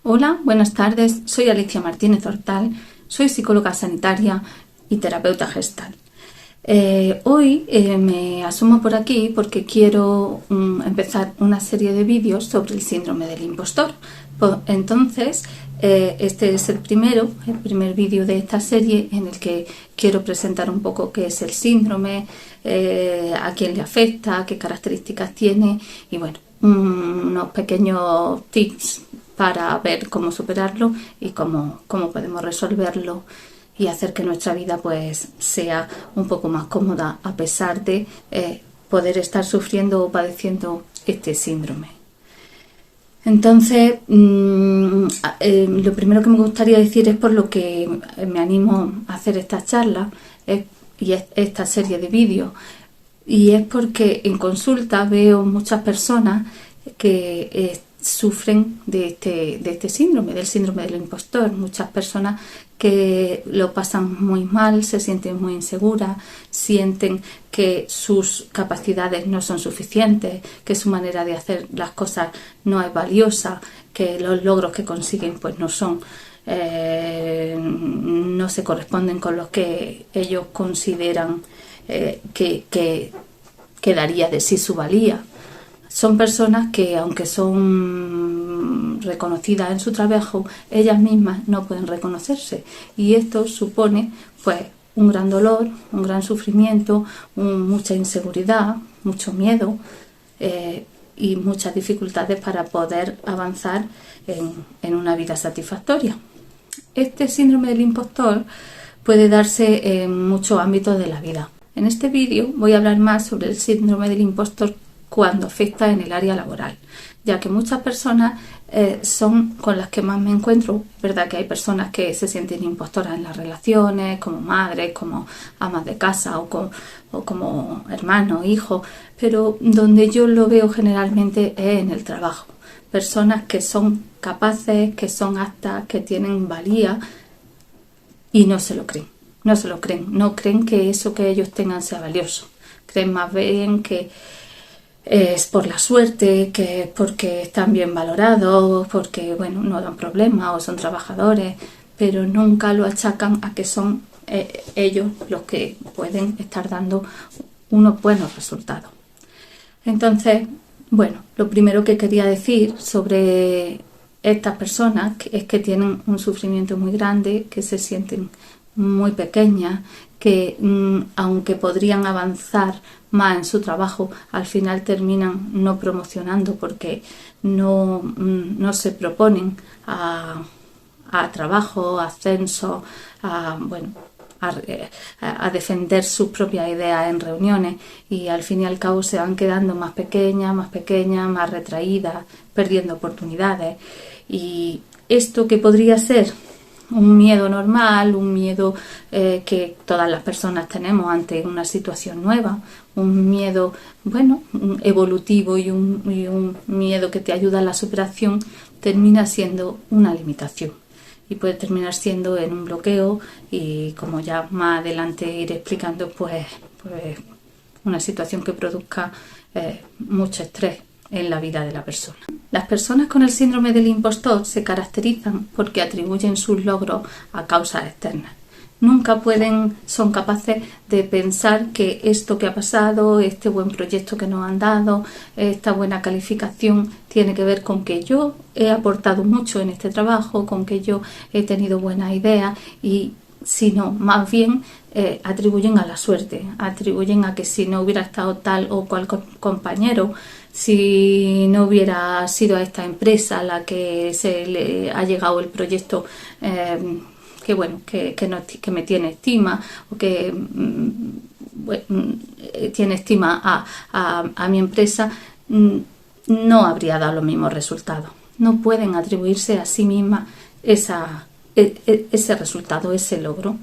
Hola, buenas tardes. Soy Alicia Martínez Hortal, soy psicóloga sanitaria y terapeuta gestal. Hoy me asomo por aquí porque quiero empezar una serie de vídeos sobre el síndrome del impostor. Entonces, este es el primer vídeo de esta serie en el que quiero presentar un poco qué es el síndrome, a quién le afecta, qué características tiene y bueno, unos pequeños tips para ver cómo superarlo y cómo podemos resolverlo y hacer que nuestra vida pues sea un poco más cómoda a pesar de poder estar sufriendo o padeciendo este síndrome. Entonces, lo primero que me gustaría decir es por lo que me animo a hacer estas charlas y esta serie de vídeos, y es porque en consulta veo muchas personas que sufren de este síndrome, del síndrome del impostor. Muchas personas que lo pasan muy mal, se sienten muy inseguras, sienten que sus capacidades no son suficientes, que su manera de hacer las cosas no es valiosa, que los logros que consiguen pues no se corresponden con los que ellos consideran que daría de sí su valía. Son personas que, aunque son reconocidas en su trabajo, ellas mismas no pueden reconocerse, y esto supone pues un gran dolor, un gran sufrimiento, mucha inseguridad, mucho miedo y muchas dificultades para poder avanzar en una vida satisfactoria. Este síndrome del impostor puede darse en muchos ámbitos de la vida. En este vídeo voy a hablar más sobre el síndrome del impostor cuando afecta en el área laboral, ya que muchas personas son con las que más me encuentro. Es verdad que hay personas que se sienten impostoras en las relaciones, como madres, como amas de casa o como hermanos, hijos, pero donde yo lo veo generalmente es en el trabajo. Personas que son capaces, que son aptas, que tienen valía y no se lo creen. No creen que eso que ellos tengan sea valioso. Creen más bien que es por la suerte, que es porque están bien valorados, porque bueno, no dan problemas o son trabajadores, pero nunca lo achacan a que son ellos los que pueden estar dando unos buenos resultados. Entonces, bueno, lo primero que quería decir sobre estas personas es que tienen un sufrimiento muy grande, que se sienten muy pequeñas, que aunque podrían avanzar más en su trabajo, al final terminan no promocionando porque no se proponen a trabajo, a ascenso, a defender sus propias ideas en reuniones, y al fin y al cabo se van quedando más pequeñas, más retraídas, perdiendo oportunidades. Y esto, que podría ser un miedo normal, un miedo que todas las personas tenemos ante una situación nueva, un miedo evolutivo y un miedo que te ayuda a la superación, termina siendo una limitación y puede terminar siendo en un bloqueo y, como ya más adelante iré explicando, pues una situación que produzca mucho estrés en la vida de la persona. Las personas con el síndrome del impostor se caracterizan porque atribuyen sus logros a causas externas. Nunca son capaces de pensar que esto que ha pasado, este buen proyecto que nos han dado, esta buena calificación, tiene que ver con que yo he aportado mucho en este trabajo, con que yo he tenido buenas ideas, y sino más bien atribuyen a la suerte, atribuyen a que si no hubiera estado tal o cual compañero, si no hubiera sido a esta empresa a la que se le ha llegado el proyecto que me tiene estima, o que tiene estima a mi empresa, no habría dado los mismos resultados. No pueden atribuirse a sí mismas ese resultado, ese logro.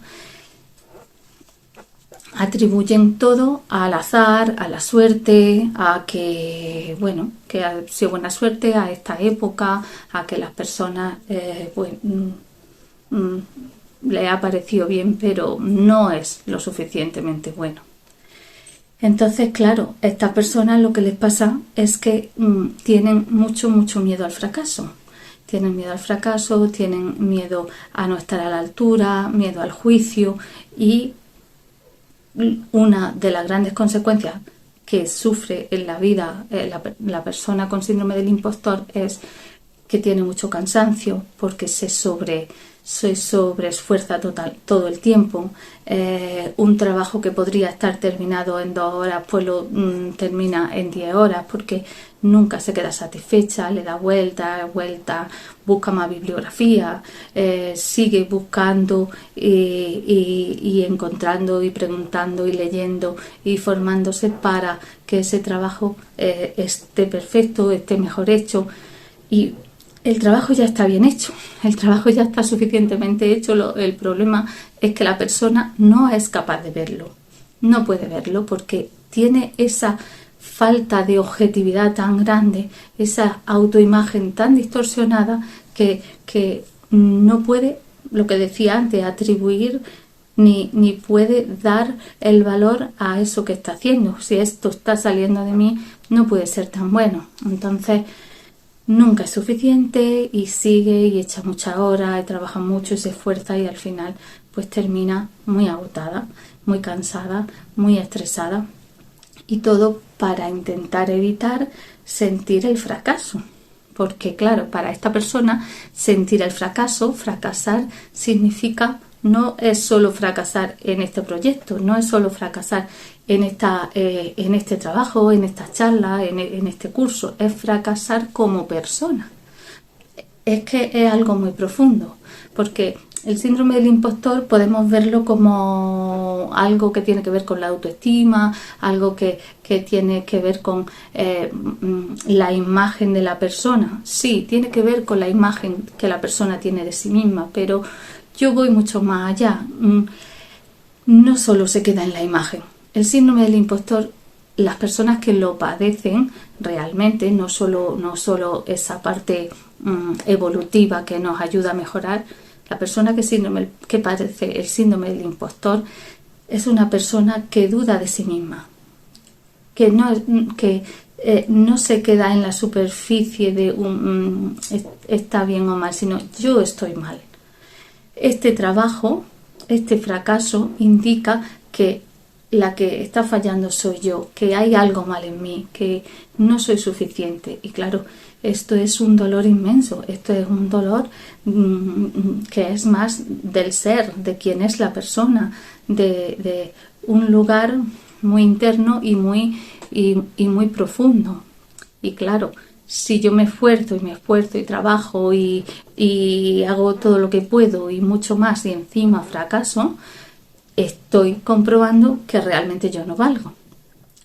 Atribuyen todo al azar, a la suerte, a que ha sido buena suerte, a esta época, a que las personas le ha parecido bien, pero no es lo suficientemente bueno. Entonces, claro, a estas personas lo que les pasa es que tienen mucho miedo al fracaso. tienen miedo al fracaso, tienen miedo a no estar a la altura, miedo al juicio, y una de las grandes consecuencias que sufre en la vida la persona con síndrome del impostor es que tiene mucho cansancio porque se sobreesfuerza todo el tiempo. Un trabajo que podría estar terminado en 2 horas, pues lo termina en 10 horas porque nunca se queda satisfecha, le da vuelta, busca más bibliografía, sigue buscando y encontrando y preguntando y leyendo y formándose para que ese trabajo esté perfecto, esté mejor hecho. Y el trabajo ya está bien hecho, el trabajo ya está suficientemente hecho. El problema es que la persona no es capaz de verlo, no puede verlo porque tiene esa falta de objetividad tan grande, esa autoimagen tan distorsionada que no puede, lo que decía antes, atribuir ni puede dar el valor a eso que está haciendo. Si esto está saliendo de mí, no puede ser tan bueno. Entonces, nunca es suficiente y sigue y echa muchas horas y trabaja mucho y se esfuerza y al final pues termina muy agotada, muy cansada, muy estresada, y todo para intentar evitar sentir el fracaso. Porque claro, para esta persona sentir el fracaso, fracasar significa, no es solo fracasar en este proyecto, no es solo fracasar en este trabajo, en estas charlas, en este curso, es fracasar como persona. Es que es algo muy profundo, porque el síndrome del impostor podemos verlo como algo que tiene que ver con la autoestima, algo que tiene que ver con la imagen de la persona. Sí, tiene que ver con la imagen que la persona tiene de sí misma, pero yo voy mucho más allá. No solo se queda en la imagen. El síndrome del impostor, las personas que lo padecen realmente, no solo esa parte evolutiva que nos ayuda a mejorar, la persona que padece el síndrome del impostor es una persona que duda de sí misma, que no se queda en la superficie de está bien o mal, sino yo estoy mal. Este trabajo, este fracaso indica que la que está fallando soy yo, que hay algo mal en mí, que no soy suficiente. Y claro, esto es un dolor inmenso, esto es un dolor que es más del ser, de quién es la persona, de un lugar muy interno y muy profundo. Y claro, si yo me esfuerzo y trabajo y hago todo lo que puedo y mucho más y encima fracaso, estoy comprobando que realmente yo no valgo.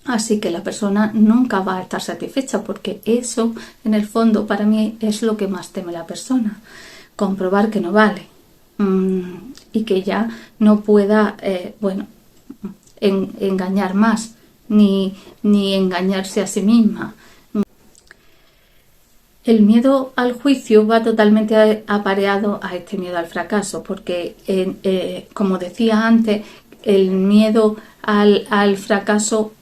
Así que la persona nunca va a estar satisfecha porque eso, en el fondo, para mí es lo que más teme la persona. Comprobar que no vale y que ya no pueda, engañar más ni engañarse a sí misma. El miedo al juicio va totalmente apareado a este miedo al fracaso, porque, como decía antes, el miedo al fracaso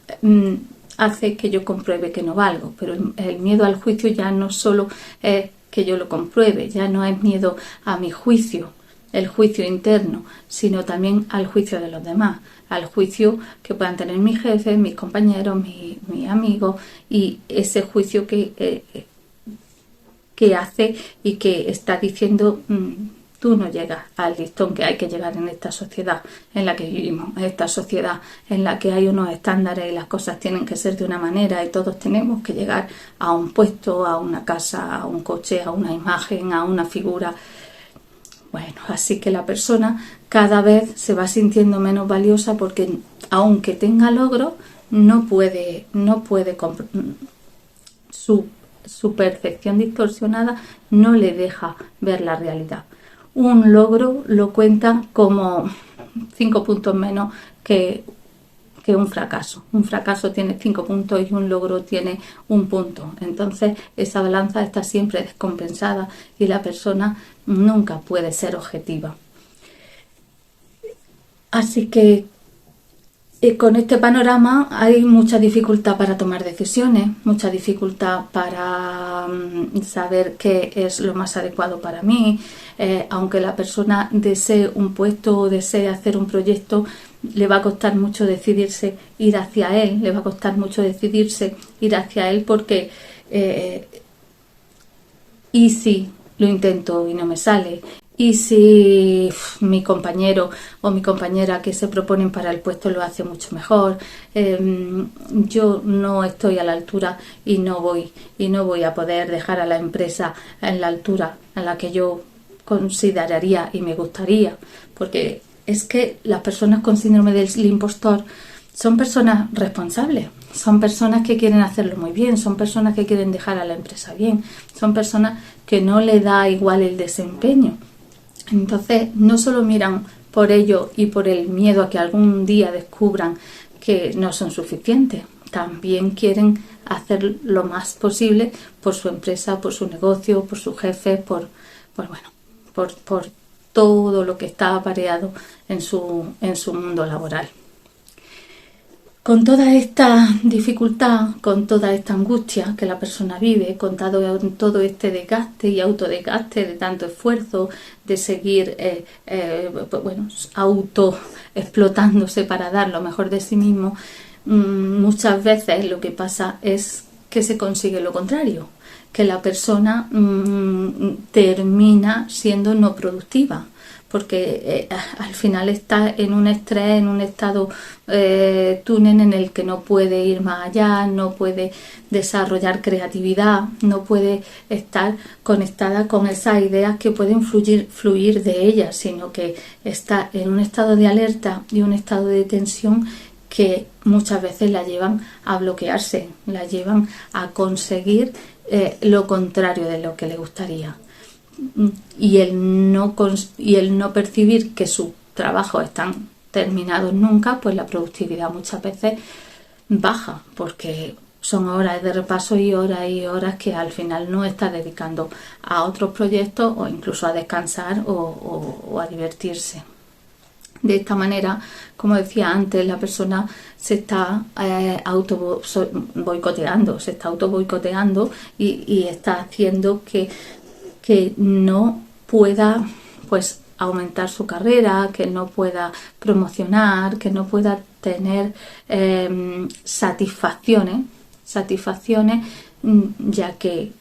hace que yo compruebe que no valgo, pero el miedo al juicio ya no solo es que yo lo compruebe, ya no es miedo a mi juicio, el juicio interno, sino también al juicio de los demás, al juicio que puedan tener mis jefes, mis compañeros, mis amigos, y ese juicio que hace y que está diciendo tú no llegas al listón que hay que llegar en esta sociedad en la que vivimos, en esta sociedad en la que hay unos estándares y las cosas tienen que ser de una manera y todos tenemos que llegar a un puesto, a una casa, a un coche, a una imagen, a una figura. Bueno, así que la persona cada vez se va sintiendo menos valiosa porque aunque tenga logros, no puede su percepción distorsionada no le deja ver la realidad. Un logro lo cuentan como 5 puntos menos que un fracaso. Un fracaso tiene 5 puntos y un logro tiene 1 punto. Entonces esa balanza está siempre descompensada y la persona nunca puede ser objetiva. Así que Con este panorama hay mucha dificultad para tomar decisiones, mucha dificultad para saber qué es lo más adecuado para mí. Aunque la persona desee un puesto o desee hacer un proyecto, le va a costar mucho decidirse ir hacia él, le va a costar mucho decidirse ir hacia él porque ¿y si lo intento y no me sale? ¿Y si mi compañero o mi compañera que se proponen para el puesto lo hace mucho mejor? Yo no estoy a la altura y no voy a poder dejar a la empresa en la altura en la que yo consideraría y me gustaría, porque es que las personas con síndrome del impostor son personas responsables, son personas que quieren hacerlo muy bien, son personas que quieren dejar a la empresa bien, son personas que no le da igual el desempeño. Entonces, no solo miran por ello y por el miedo a que algún día descubran que no son suficientes, también quieren hacer lo más posible por su empresa, por su negocio, por su jefe, por todo lo que está apareado en su mundo laboral. Con toda esta dificultad, con toda esta angustia que la persona vive, con todo este desgaste y autodesgaste de tanto esfuerzo, de seguir auto explotándose para dar lo mejor de sí mismo, muchas veces lo que pasa es que se consigue lo contrario, que la persona termina siendo no productiva, porque al final está en un estrés, en un estado túnel en el que no puede ir más allá, no puede desarrollar creatividad, no puede estar conectada con esas ideas que pueden fluir de ella, sino que está en un estado de alerta y un estado de tensión que muchas veces la llevan a bloquearse, la llevan a conseguir lo contrario de lo que le gustaría. Y el no percibir que sus trabajos están terminados nunca, pues la productividad muchas veces baja, porque son horas de repaso y horas que al final no está dedicando a otros proyectos o incluso a descansar o a divertirse. De esta manera, como decía antes, la persona se está auto boicoteando y está haciendo que no pueda pues aumentar su carrera, que no pueda promocionar, que no pueda tener satisfacciones, ya que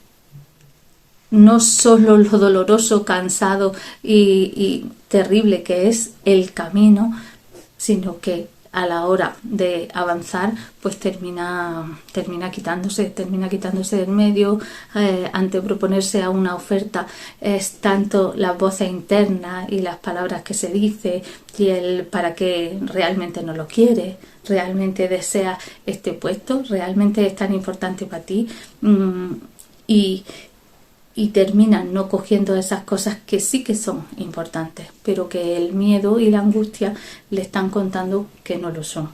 no solo lo doloroso, cansado y terrible que es el camino, sino que a la hora de avanzar pues termina quitándose del medio. Ante proponerse a una oferta es tanto las voces internas y las palabras que se dice y el para qué realmente no lo quiere, realmente desea este puesto, realmente es tan importante para ti, y terminan no cogiendo esas cosas que sí que son importantes, pero que el miedo y la angustia le están contando que no lo son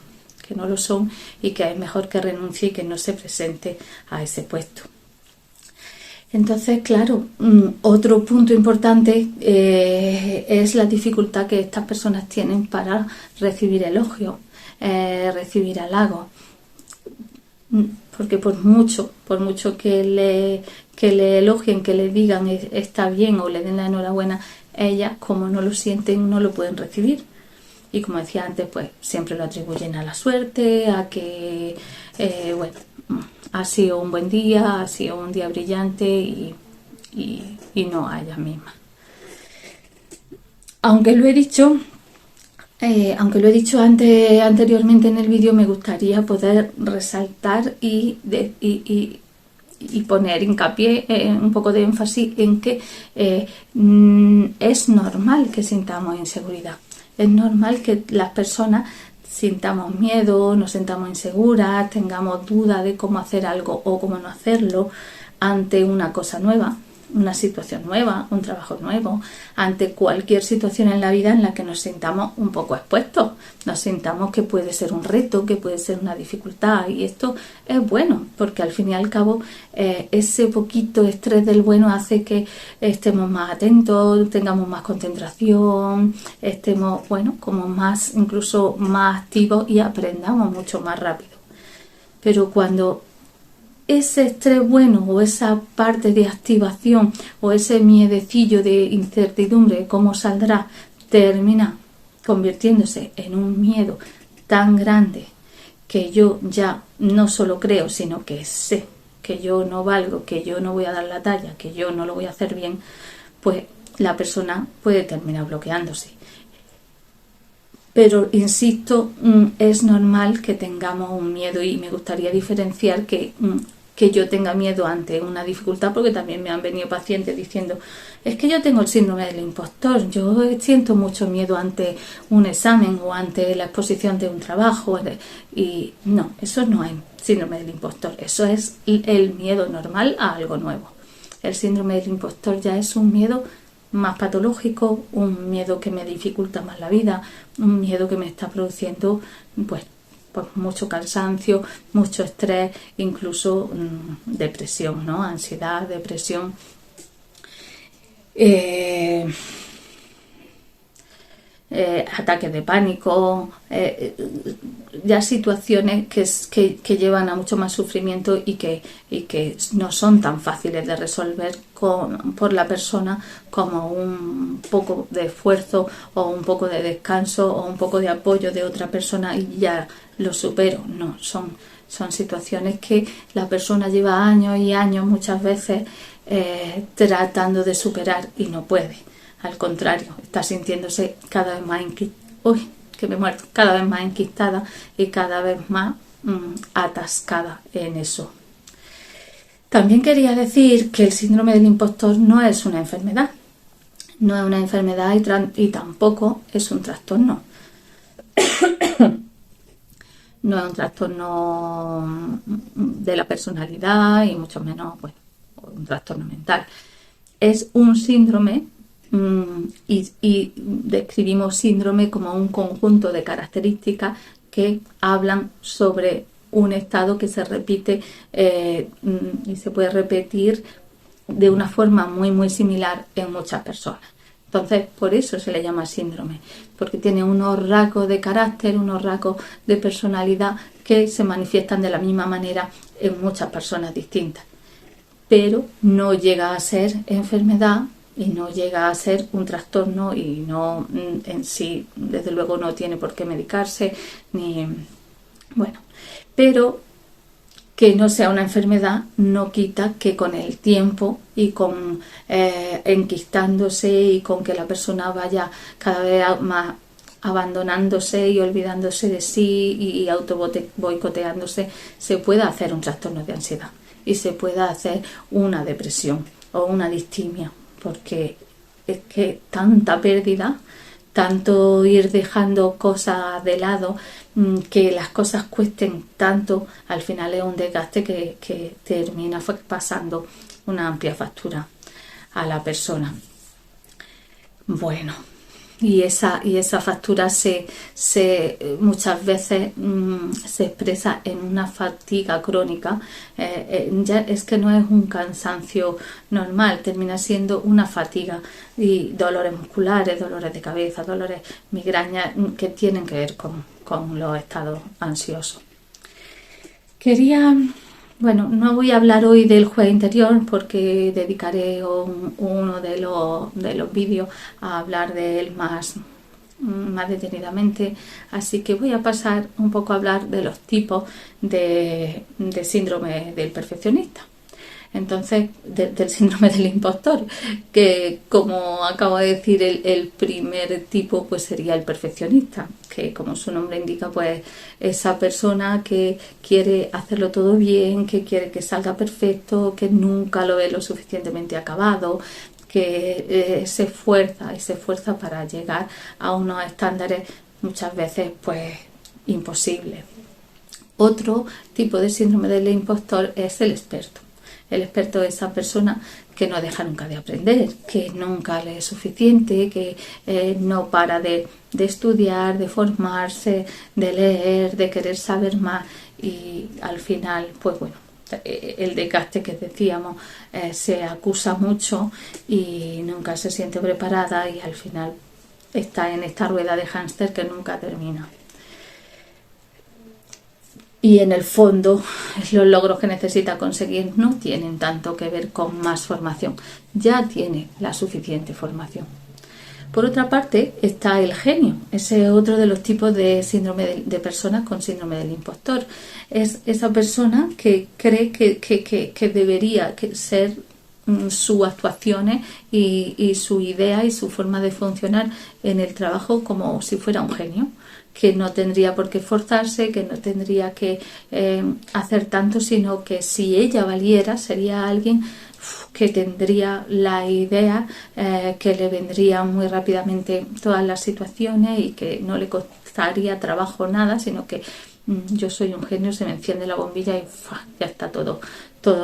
y que es mejor que renuncie y que no se presente a ese puesto. Entonces, claro, otro punto importante es la dificultad que estas personas tienen para recibir elogios, recibir halagos, porque por mucho que le elogien, que le digan está bien o le den la enhorabuena, ellas, como no lo sienten, no lo pueden recibir. Y como decía antes, pues siempre lo atribuyen a la suerte, a que ha sido un buen día, ha sido un día brillante y no a ellas mismas. Aunque lo he dicho anteriormente en el vídeo, me gustaría poder resaltar y poner hincapié, un poco de énfasis en que es normal que sintamos inseguridad. Es normal que las personas sintamos miedo, nos sintamos inseguras, tengamos duda de cómo hacer algo o cómo no hacerlo ante una cosa nueva. una situación nueva, un trabajo nuevo, ante cualquier situación en la vida en la que nos sintamos un poco expuestos, nos sintamos que puede ser un reto, que puede ser una dificultad, y esto es bueno, porque al fin y al cabo ese poquito estrés del bueno hace que estemos más atentos, tengamos más concentración, estemos, bueno, como más, incluso más activos y aprendamos mucho más rápido. Pero cuando ese estrés bueno o esa parte de activación o ese miedecillo de incertidumbre de cómo saldrá termina convirtiéndose en un miedo tan grande que yo ya no solo creo, sino que sé que yo no valgo, que yo no voy a dar la talla, que yo no lo voy a hacer bien, pues la persona puede terminar bloqueándose. Pero, insisto, es normal que tengamos un miedo, y me gustaría diferenciar que yo tenga miedo ante una dificultad, porque también me han venido pacientes diciendo: es que yo tengo el síndrome del impostor, yo siento mucho miedo ante un examen o ante la exposición de un trabajo. Y no, eso no es síndrome del impostor, eso es el miedo normal a algo nuevo. El síndrome del impostor ya es un miedo más patológico, un miedo que me dificulta más la vida, un miedo que me está produciendo pues mucho cansancio, mucho estrés, incluso depresión, ¿no? Ansiedad, depresión, ataques de pánico, ya situaciones que llevan a mucho más sufrimiento y que no son tan fáciles de resolver por la persona como un poco de esfuerzo o un poco de descanso o un poco de apoyo de otra persona y ya lo supero. No, son situaciones que la persona lleva años y años muchas veces tratando de superar y no puede. Al contrario, está sintiéndose cada vez más cada vez más enquistada y cada vez más atascada en eso. También quería decir que el síndrome del impostor no es una enfermedad. No es una enfermedad y tampoco es un trastorno. No es un trastorno de la personalidad y mucho menos un trastorno mental. Es un síndrome y describimos síndrome como un conjunto de características que hablan sobre un estado que se repite y se puede repetir de una forma muy muy similar en muchas personas. Entonces, por eso se le llama síndrome, porque tiene unos rasgos de carácter, unos rasgos de personalidad que se manifiestan de la misma manera en muchas personas distintas. Pero no llega a ser enfermedad y no llega a ser un trastorno y no en sí, desde luego, no tiene por qué medicarse, pero que no sea una enfermedad no quita que con el tiempo y con enquistándose y con que la persona vaya cada vez más abandonándose y olvidándose de sí y boicoteándose, se pueda hacer un trastorno de ansiedad y se pueda hacer una depresión o una distimia, porque es que tanta pérdida, tanto ir dejando cosas de lado, que las cosas cuesten tanto, al final es un desgaste que termina pasando una amplia factura a la persona. Bueno, y esa factura muchas veces se expresa en una fatiga crónica. Ya es que no es un cansancio normal, termina siendo una fatiga y dolores musculares, dolores de cabeza, dolores migrañas que tienen que ver con los estados ansiosos. No voy a hablar hoy del juez interior porque dedicaré uno de los vídeos a hablar de él más detenidamente, así que voy a pasar un poco a hablar de los tipos de síndrome del perfeccionista. Entonces, del síndrome del impostor, que como acabo de decir, el primer tipo pues sería el perfeccionista, que como su nombre indica, pues esa persona que quiere hacerlo todo bien, que quiere que salga perfecto, que nunca lo ve lo suficientemente acabado, que se esfuerza para llegar a unos estándares muchas veces pues imposibles. Otro tipo de síndrome del impostor es el experto. El experto es esa persona que no deja nunca de aprender, que nunca le es suficiente, que no para de estudiar, de formarse, de leer, de querer saber más, y al final, pues bueno, el desgaste que decíamos, se acusa mucho y nunca se siente preparada, y al final está en esta rueda de hámster que nunca termina. Y en el fondo, los logros que necesita conseguir no tienen tanto que ver con más formación, ya tiene la suficiente formación. Por otra parte está el genio, ese es otro de los tipos de síndrome de personas con síndrome del impostor. Es esa persona que cree que debería ser sus actuaciones y su idea y su forma de funcionar en el trabajo como si fuera un genio, que no tendría por qué esforzarse, que no tendría que hacer tanto, sino que si ella valiera sería alguien que tendría la idea, que le vendrían muy rápidamente todas las situaciones y que no le costaría trabajo nada, sino que yo soy un genio, se me enciende la bombilla y ya está todo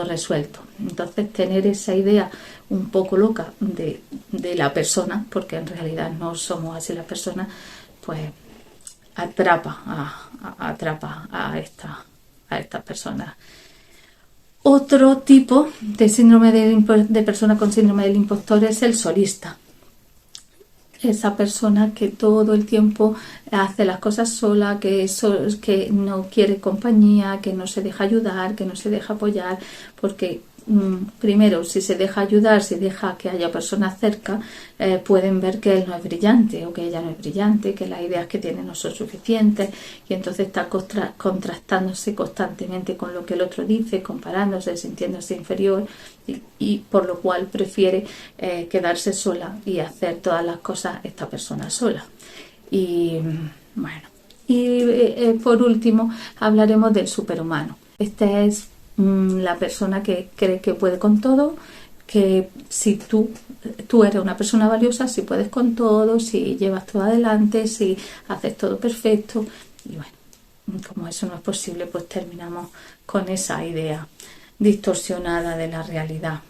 resuelto. Entonces, tener esa idea un poco loca de la persona, porque en realidad no somos así las personas, pues atrapa a estas personas. Otro tipo de síndrome de persona con síndrome del impostor es el solista. Esa persona que todo el tiempo hace las cosas sola, que no quiere compañía, que no se deja ayudar, que no se deja apoyar, porque primero, si se deja ayudar, si deja que haya personas cerca, pueden ver que él no es brillante o que ella no es brillante, que las ideas que tiene no son suficientes, y entonces está contrastándose constantemente con lo que el otro dice, comparándose, sintiéndose inferior, y por lo cual prefiere quedarse sola y hacer todas las cosas esta persona sola. Y bueno, por último hablaremos del superhumano. Este es la persona que cree que puede con todo, que si tú eres una persona valiosa, si puedes con todo, si llevas todo adelante, si haces todo perfecto. Y bueno, como eso no es posible, pues terminamos con esa idea distorsionada de la realidad.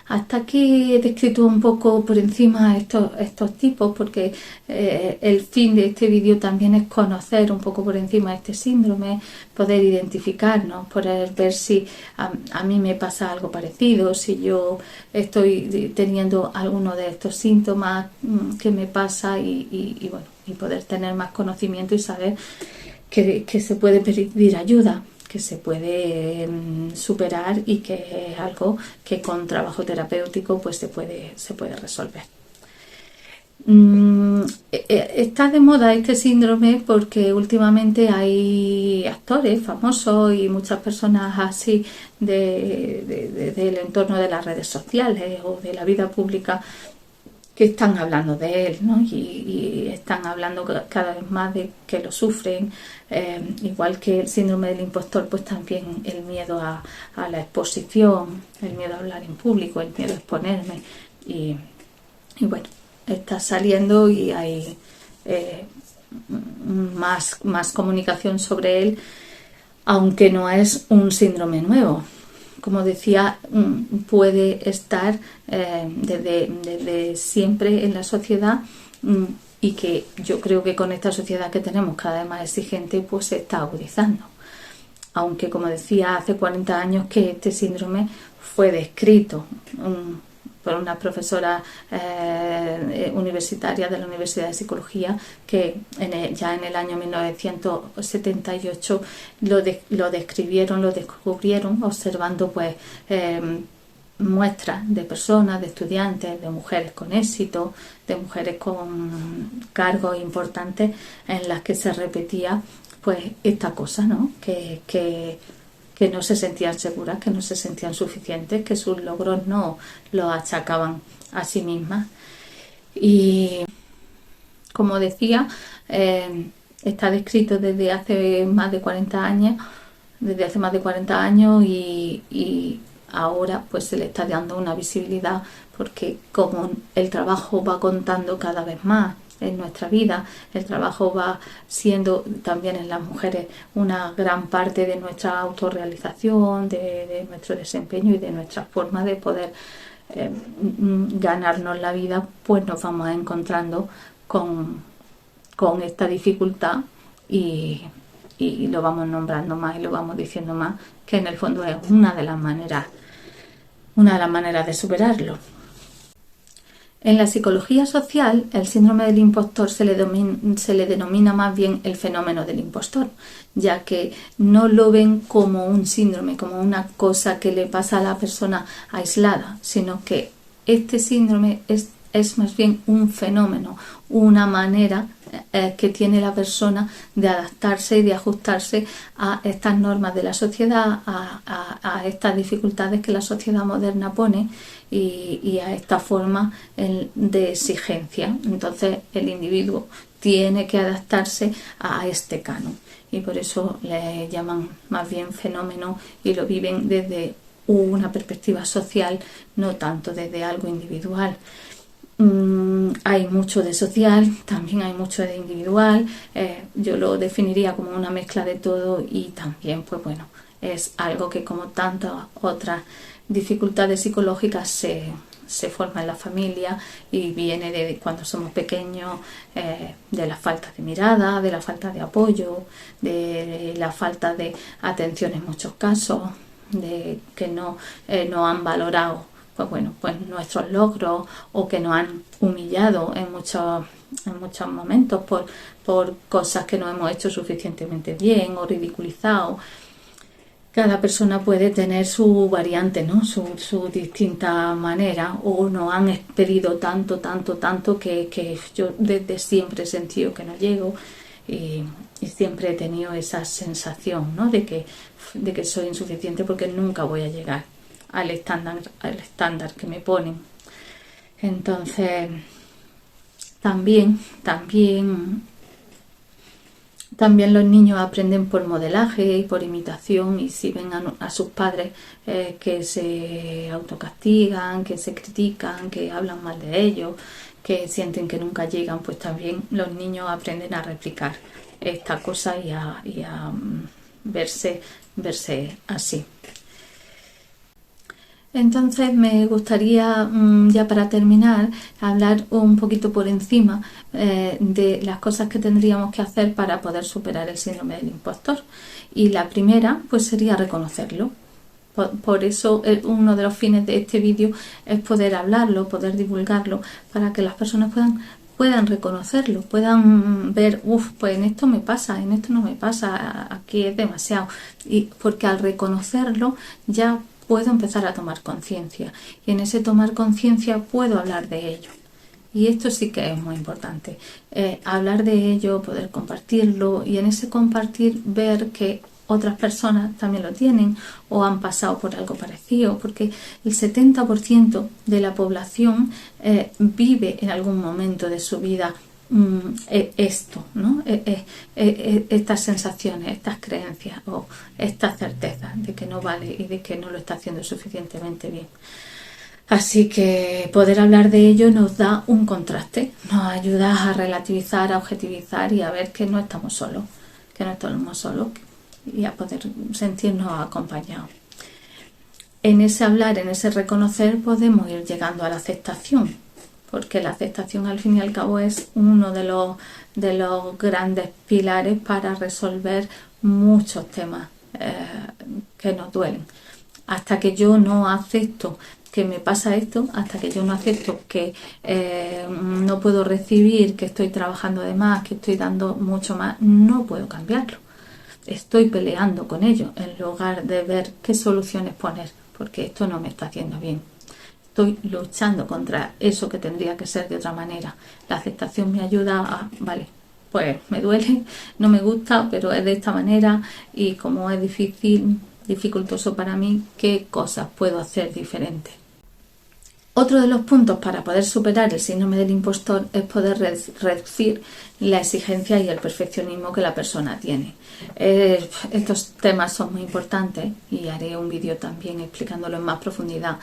Hasta aquí he descrito un poco por encima estos tipos, porque el fin de este vídeo también es conocer un poco por encima este síndrome, poder identificarnos, poder ver si a mí me pasa algo parecido, si yo estoy teniendo alguno de estos síntomas que me pasa, y poder tener más conocimiento y saber que se puede pedir ayuda, que se puede superar, y que es algo que con trabajo terapéutico pues se puede resolver. Está de moda este síndrome porque últimamente hay actores famosos y muchas personas así del entorno de las redes sociales o de la vida pública que están hablando de él, ¿no? Y están hablando cada vez más de que lo sufren, igual que el síndrome del impostor, pues también el miedo a la exposición, el miedo a hablar en público, el miedo a exponerme, y bueno, está saliendo y hay más comunicación sobre él, aunque no es un síndrome nuevo. Como decía, puede estar desde siempre en la sociedad, y que yo creo que con esta sociedad que tenemos cada vez más exigente, pues se está agudizando. Aunque, como decía, hace 40 años que este síndrome fue descrito por una profesora universitaria de la Universidad de Psicología, que ya en el año 1978 lo descubrieron observando pues muestras de personas, de estudiantes, de mujeres con éxito, de mujeres con cargos importantes, en las que se repetía pues esta cosa, ¿no? Que no se sentían seguras, que no se sentían suficientes, que sus logros no los achacaban a sí mismas. Y como decía, está descrito desde hace más de 40 años, y ahora pues se le está dando una visibilidad, porque como el trabajo va contando cada vez más en nuestra vida. El trabajo va siendo también en las mujeres una gran parte de nuestra autorrealización, de nuestro desempeño y de nuestra forma de poder ganarnos la vida. Pues nos vamos encontrando con esta dificultad y lo vamos nombrando más y lo vamos diciendo más, que en el fondo es una de las maneras de superarlo. En la psicología social, el síndrome del impostor se le denomina más bien el fenómeno del impostor, ya que no lo ven como un síndrome, como una cosa que le pasa a la persona aislada, sino que este síndrome es más bien un fenómeno, una manera que tiene la persona de adaptarse y de ajustarse a estas normas de la sociedad, a estas dificultades que la sociedad moderna pone y a esta forma de exigencia. Entonces el individuo tiene que adaptarse a este canon y por eso le llaman más bien fenómeno y lo viven desde una perspectiva social, no tanto desde algo individual. Hay mucho de social, también hay mucho de individual, yo lo definiría como una mezcla de todo y también, pues bueno, es algo que como tantas otras dificultades psicológicas se forma en la familia y viene de cuando somos pequeños, de la falta de mirada, de la falta de apoyo, de la falta de atención en muchos casos, de que no han valorado pues nuestros logros o que nos han humillado en muchos momentos por cosas que no hemos hecho suficientemente bien o ridiculizado. Cada persona puede tener su variante, ¿no? Su distinta manera, o nos han pedido tanto que yo desde siempre he sentido que no llego y siempre he tenido esa sensación, ¿no? de que soy insuficiente porque nunca voy a llegar al estándar que me ponen. Entonces también los niños aprenden por modelaje y por imitación, y si ven a sus padres que se autocastigan, que se critican, que hablan mal de ellos, que sienten que nunca llegan, pues también los niños aprenden a replicar esta cosa y a verse así. Entonces me gustaría, ya para terminar, hablar un poquito por encima de las cosas que tendríamos que hacer para poder superar el síndrome del impostor. Y la primera, pues sería reconocerlo. Por eso uno de los fines de este vídeo es poder hablarlo, poder divulgarlo, para que las personas puedan reconocerlo, puedan ver, pues en esto me pasa, en esto no me pasa, aquí es demasiado. Y porque al reconocerlo ya puedo empezar a tomar conciencia, y en ese tomar conciencia puedo hablar de ello. Y esto sí que es muy importante, hablar de ello, poder compartirlo, y en ese compartir ver que otras personas también lo tienen o han pasado por algo parecido, porque el 70% de la población vive en algún momento de su vida esto, ¿no? Estas sensaciones, estas creencias o estas certezas de que no vale y de que no lo está haciendo suficientemente bien. Así que poder hablar de ello nos da un contraste, nos ayuda a relativizar, a objetivizar y a ver que no estamos solos, y a poder sentirnos acompañados. En ese hablar, en ese reconocer, podemos ir llegando a la aceptación, porque la aceptación al fin y al cabo es uno de los grandes pilares para resolver muchos temas que nos duelen. Hasta que yo no acepto que me pasa esto, hasta que yo no acepto que no puedo recibir, que estoy trabajando de más, que estoy dando mucho más, no puedo cambiarlo. Estoy peleando con ello en lugar de ver qué soluciones poner, porque esto no me está haciendo bien. Estoy luchando contra eso que tendría que ser de otra manera. La aceptación me ayuda a, vale, pues me duele, no me gusta, pero es de esta manera, y como es dificultoso para mí, ¿qué cosas puedo hacer diferentes? Otro de los puntos para poder superar el síndrome del impostor es poder reducir la exigencia y el perfeccionismo que la persona tiene. Estos temas son muy importantes y haré un vídeo también explicándolo en más profundidad.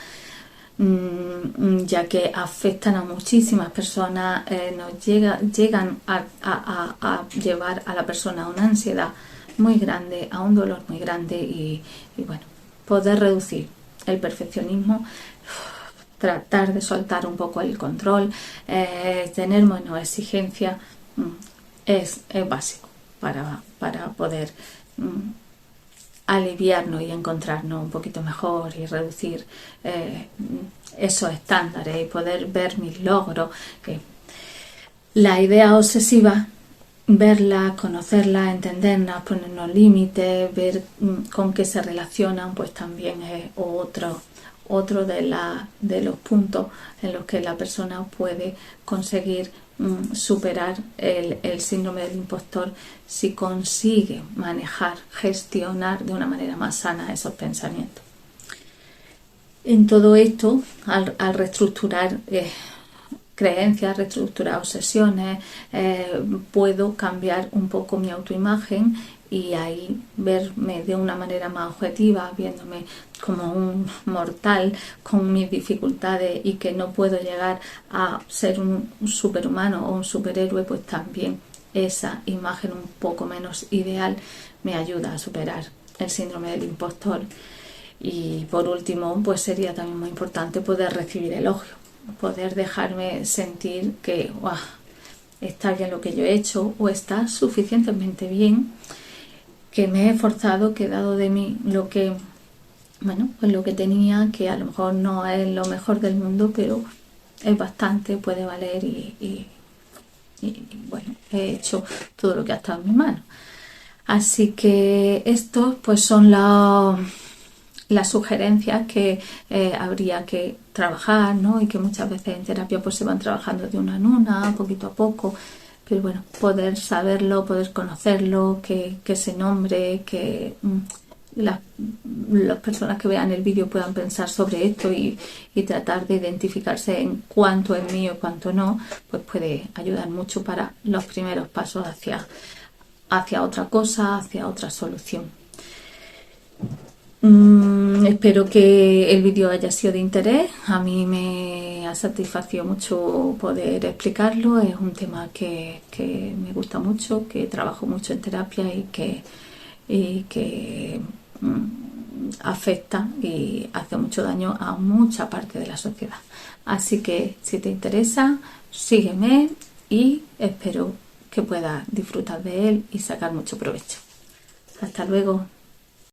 ya que afectan a muchísimas personas, nos llegan a llevar a la persona a una ansiedad muy grande, a un dolor muy grande y bueno, poder reducir el perfeccionismo, tratar de soltar un poco el control, tener menos exigencia, es básico para poder aliviarnos y encontrarnos un poquito mejor y reducir esos estándares y poder ver mis logros. Que la idea obsesiva, verla, conocerla, entenderla, ponernos límites, ver con qué se relacionan, pues también es otro de los puntos en los que la persona puede conseguir superar el síndrome del impostor si consigue manejar, gestionar de una manera más sana esos pensamientos. En todo esto, al reestructurar creencias, reestructurar obsesiones, puedo cambiar un poco mi autoimagen y ahí verme de una manera más objetiva, viéndome como un mortal con mis dificultades y que no puedo llegar a ser un superhumano o un superhéroe, pues también esa imagen un poco menos ideal me ayuda a superar el síndrome del impostor. Y por último, pues sería también muy importante poder recibir elogio, poder dejarme sentir que está bien lo que yo he hecho o está suficientemente bien, que me he esforzado, que he dado de mí lo que, pues lo que tenía, que a lo mejor no es lo mejor del mundo, pero es bastante, puede valer y bueno, he hecho todo lo que ha estado en mi mano. Así que estos pues son las sugerencias que habría que trabajar, ¿no? Y que muchas veces en terapia pues se van trabajando de una en una, poquito a poco, pero bueno, poder saberlo, poder conocerlo, que se nombre, que las personas que vean el vídeo puedan pensar sobre esto y tratar de identificarse en cuánto es mío y cuánto no, pues puede ayudar mucho para los primeros pasos hacia otra cosa, hacia otra solución. Espero que el vídeo haya sido de interés. A mí me ha satisfacido mucho poder explicarlo. Es un tema que me gusta mucho, que trabajo mucho en terapia y que afecta y hace mucho daño a mucha parte de la sociedad. Así que si te interesa, sígueme y espero que puedas disfrutar de él y sacar mucho provecho. Hasta luego.